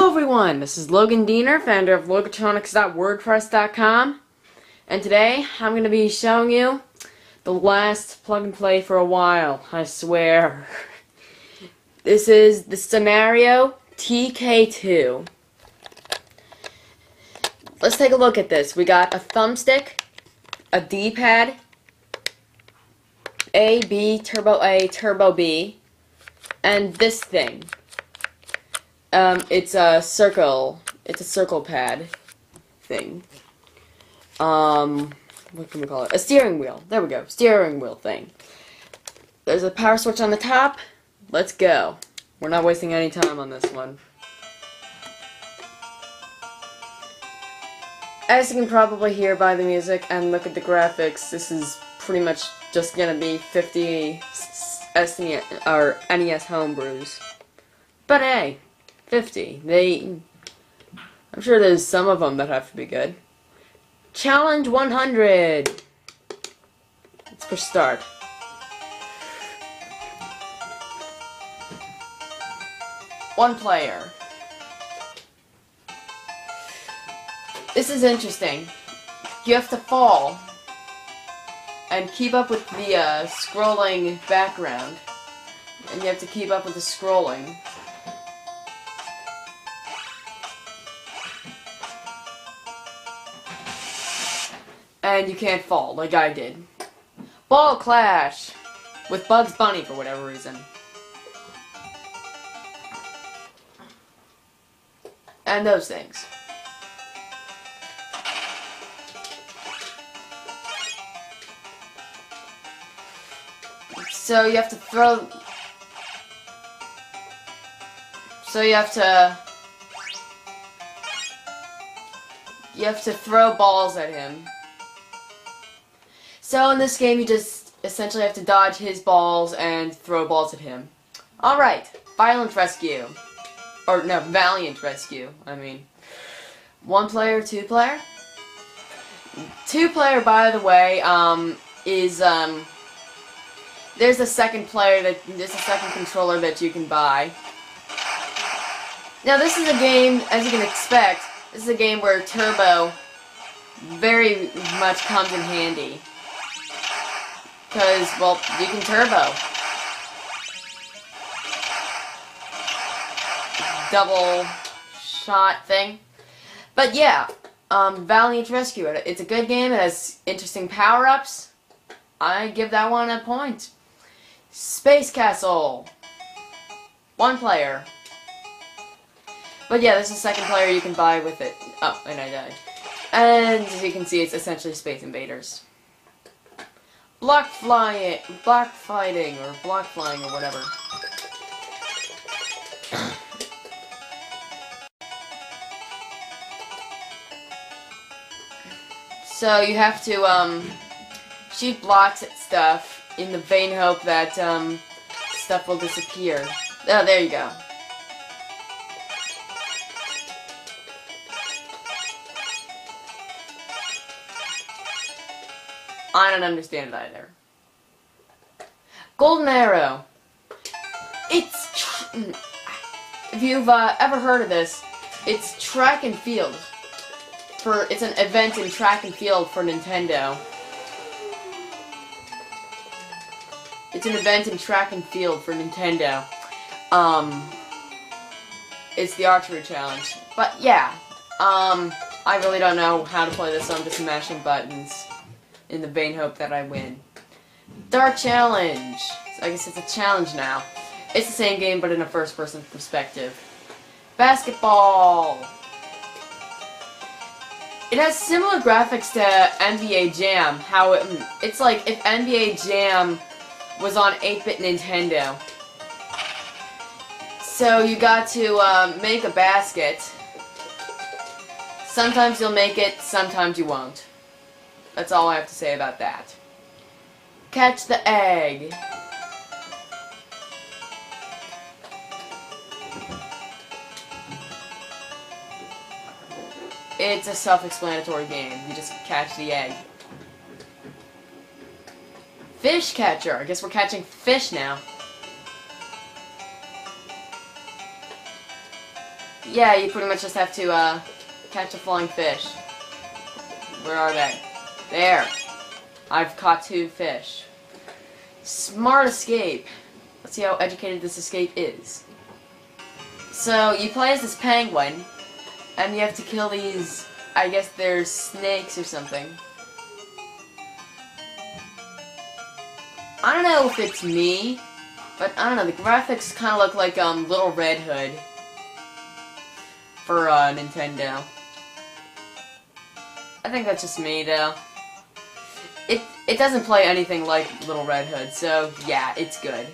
Hello everyone, this is Logan Diener, founder of logatronics.wordpress.com, and today I'm going to be showing you the last plug and play for a while, I swear. This is the Scinario TK2. Let's take a look at this. We got a thumbstick, a D-pad, A, B, turbo B, and this thing. It's a circle pad thing. What can we call it? A steering wheel. There we go. Steering wheel thing. There's a power switch on the top. Let's go. We're not wasting any time on this one. As you can probably hear by the music and look at the graphics, this is pretty much just gonna be 50 SNES or NES homebrews. But hey, 50. I'm sure there's some of them that have to be good. Challenge 100. Let's push start. One player. This is interesting. You have to fall and keep up with the scrolling background, and you have to keep up with the scrolling. And you can't fall, like I did. Ball clash! With Bugs Bunny for whatever reason. And those things. So you have to throw... You have to throw balls at him. So in this game, you just essentially have to dodge his balls and throw balls at him. Alright, Violent Rescue. Or, no, Valiant Rescue, I mean. One player, two player? Two player, by the way, is, there's a second controller that you can buy. Now this is a game, as you can expect, this is a game where turbo very much comes in handy. Because, well, you can turbo. Double shot thing. But yeah, Valiant Rescue. It's a good game. It has interesting power-ups. I give that one a point. Space Castle. One player. But yeah, this is a second player you can buy with it. Oh, and I died. And as you can see, it's essentially Space Invaders. Block fighting, or block flying, or whatever. So you have to shoot blocks at stuff in the vain hope that stuff will disappear. Oh, there you go. I don't understand it either. Golden Arrow. If you've ever heard of this, it's track and field. It's an event in track and field for Nintendo. It's an event in track and field for Nintendo. It's the archery challenge. But yeah, I really don't know how to play this, so I'm just mashing buttons in the vain hope that I win. Dark Challenge. So I guess it's a challenge now. It's the same game, but in a first-person perspective. Basketball. It has similar graphics to NBA Jam. How it's like if NBA Jam was on 8-bit Nintendo. So you got to make a basket. Sometimes you'll make it, sometimes you won't. That's all I have to say about that. Catch the egg. It's a self-explanatory game. You just catch the egg. Fish catcher. I guess we're catching fish now. Yeah, you pretty much just have to catch a flying fish. Where are they? There. I've caught 2 fish. Smart escape. Let's see how educated this escape is. So, you play as this penguin, and you have to kill these, I guess they're snakes or something. I don't know if it's me, but I don't know, the graphics kind of look like Little Red Hood for Nintendo. I think that's just me, though. It doesn't play anything like Little Red Hood, so yeah, it's good.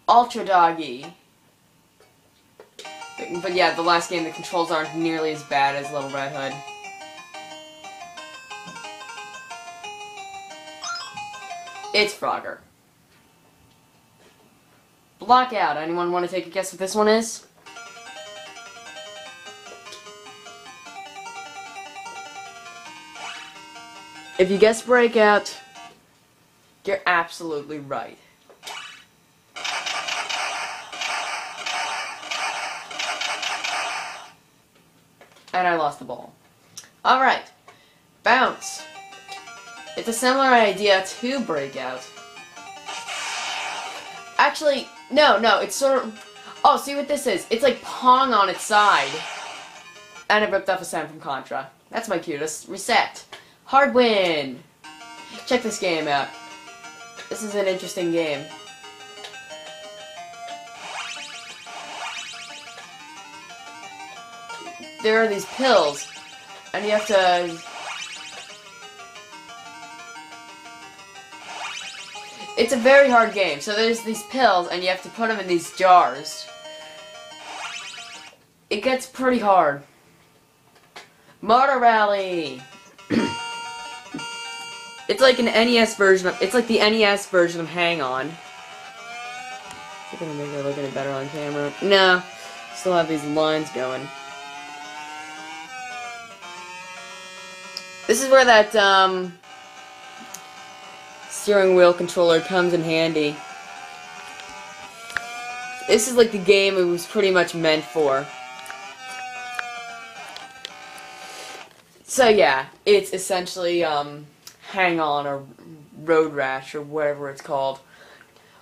Ultra Doggy. But yeah, the last game, the controls aren't nearly as bad as Little Red Hood. It's Frogger. Blockout. Anyone want to take a guess what this one is? If you guess Breakout, you're absolutely right. And I lost the ball. Alright. Bounce. It's a similar idea to Breakout. Actually, no, it's sort of... Oh, see what this is? It's like Pong on its side. And it ripped off a sound from Contra. That's my cutest. Reset. Hard win. Check this game out. This is an interesting game. There are these pills, and you have to... It's a very hard game. So there's these pills, and you have to put them in these jars. It gets pretty hard. Motor Rally! It's like an NES version of... It's like the NES version of Hang On. I think I'm gonna make it look any better on camera. No. Still have these lines going. This is where that, steering wheel controller comes in handy. This is like the game it was pretty much meant for. So yeah, it's essentially, Hang On or Road Rash or whatever it's called.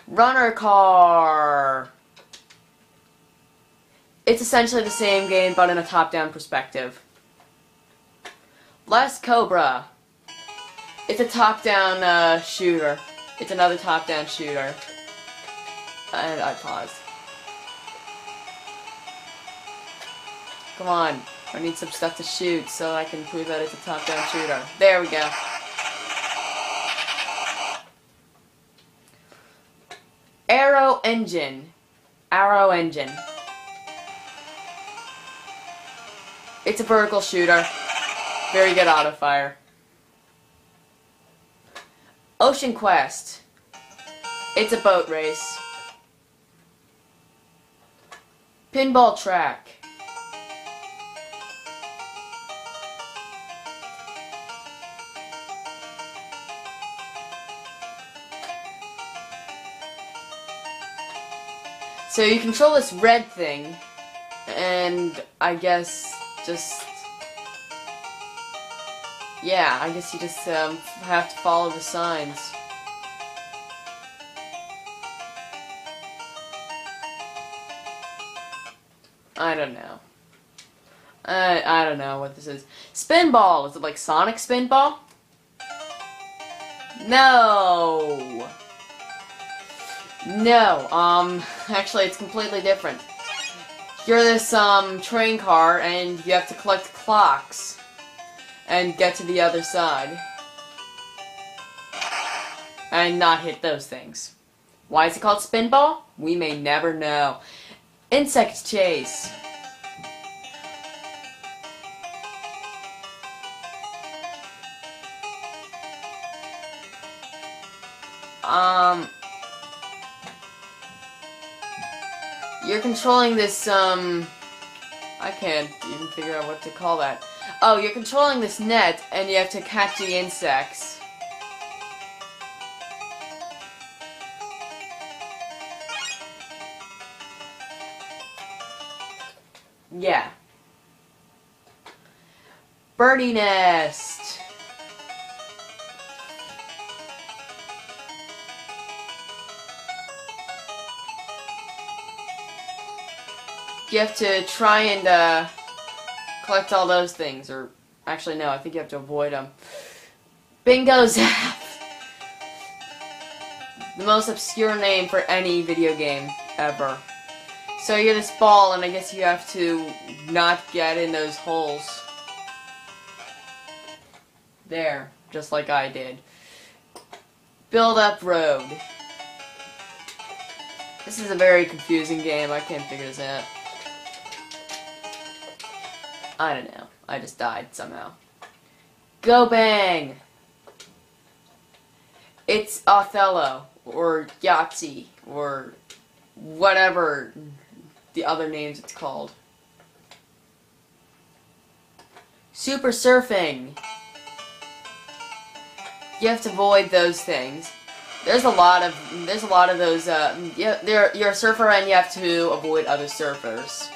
Runner Car! It's essentially the same game but in a top-down perspective. Last Cobra. It's a top-down shooter. It's another top-down shooter. And I paused. Come on. I need some stuff to shoot so I can prove that it's a top-down shooter. There we go. Arrow Engine. Arrow Engine. It's a vertical shooter. Very good auto fire. Ocean Quest. It's a boat race. Pinball Track. So you control this red thing, and I guess just... Yeah, I guess you just have to follow the signs. I don't know. I don't know what this is. Spinball! Is it like Sonic Spinball? No! No, actually it's completely different. You're this, train car, and you have to collect clocks and get to the other side. And not hit those things. Why is it called Spinball? We may never know. Insect Chase. You're controlling this, I can't even figure out what to call that. Oh, you're controlling this net, and you have to catch the insects. Yeah. Birdie nest. You have to try and collect all those things, or actually no, I think you have to avoid them. Bingo Zap! The most obscure name for any video game ever. So you get this ball, and I guess you have to not get in those holes. There, just like I did. Build up road. This is a very confusing game, I can't figure this out. I don't know. I just died somehow. Go Bang! It's Othello, or Yahtzee, or whatever the other names it's called. Super Surfing. You have to avoid those things. There's a lot of those. Yeah, you're a surfer and you have to avoid other surfers.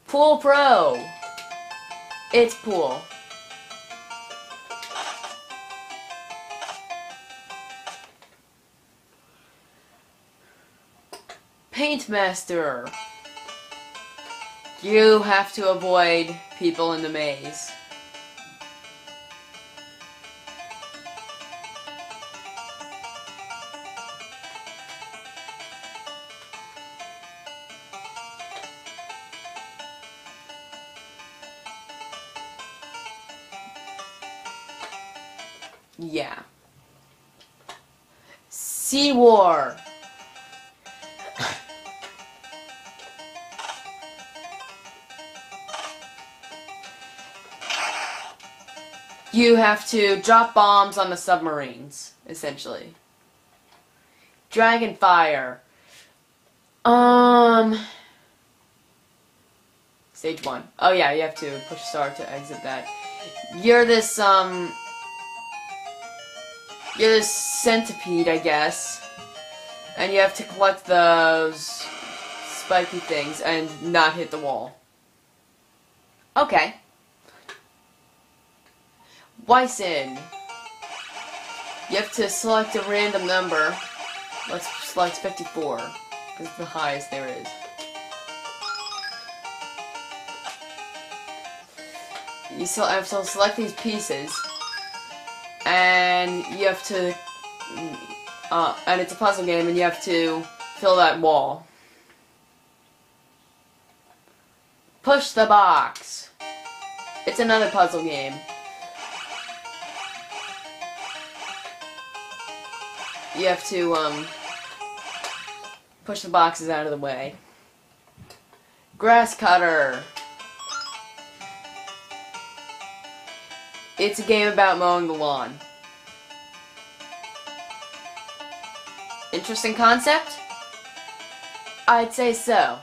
Pool Pro. It's pool. Paint Master. You have to avoid people in the maze. Yeah. Sea War. You have to drop bombs on the submarines, essentially. Dragonfire. Stage 1. Oh yeah, you have to push start to exit that. You're this centipede, I guess. And you have to collect those spiky things and not hit the wall. Okay. Wyson. You have to select a random number. Let's select 54, because it's the highest there is. You still have to select these pieces, and you have to, and it's a puzzle game, and you have to fill that wall. Push the box. It's another puzzle game. You have to, push the boxes out of the way. Grass Cutter. It's a game about mowing the lawn. Interesting concept? I'd say so.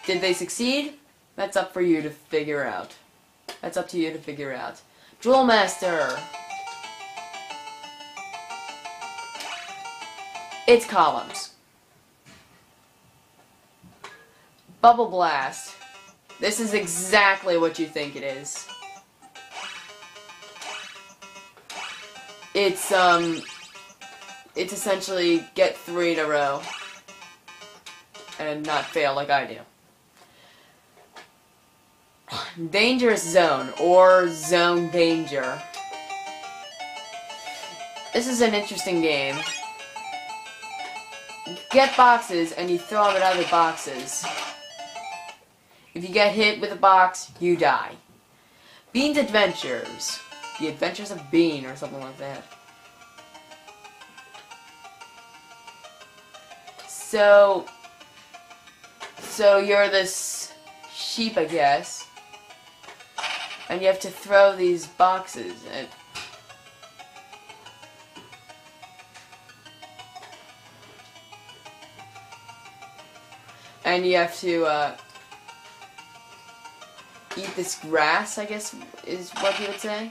Did they succeed? That's up for you to figure out. That's up to you to figure out. Jewel Master. It's columns. Bubble Blast. This is exactly what you think it is. It's essentially get 3 in a row and not fail like I do. Dangerous Zone, or Zone Danger. This is an interesting game. You get boxes and you throw them at other boxes. If you get hit with a box, you die. Bean's Adventures. The Adventures of Bean, or something like that. So you're this sheep, I guess. And you have to throw these boxes at... And you have to, eat this grass, I guess, is what you would say.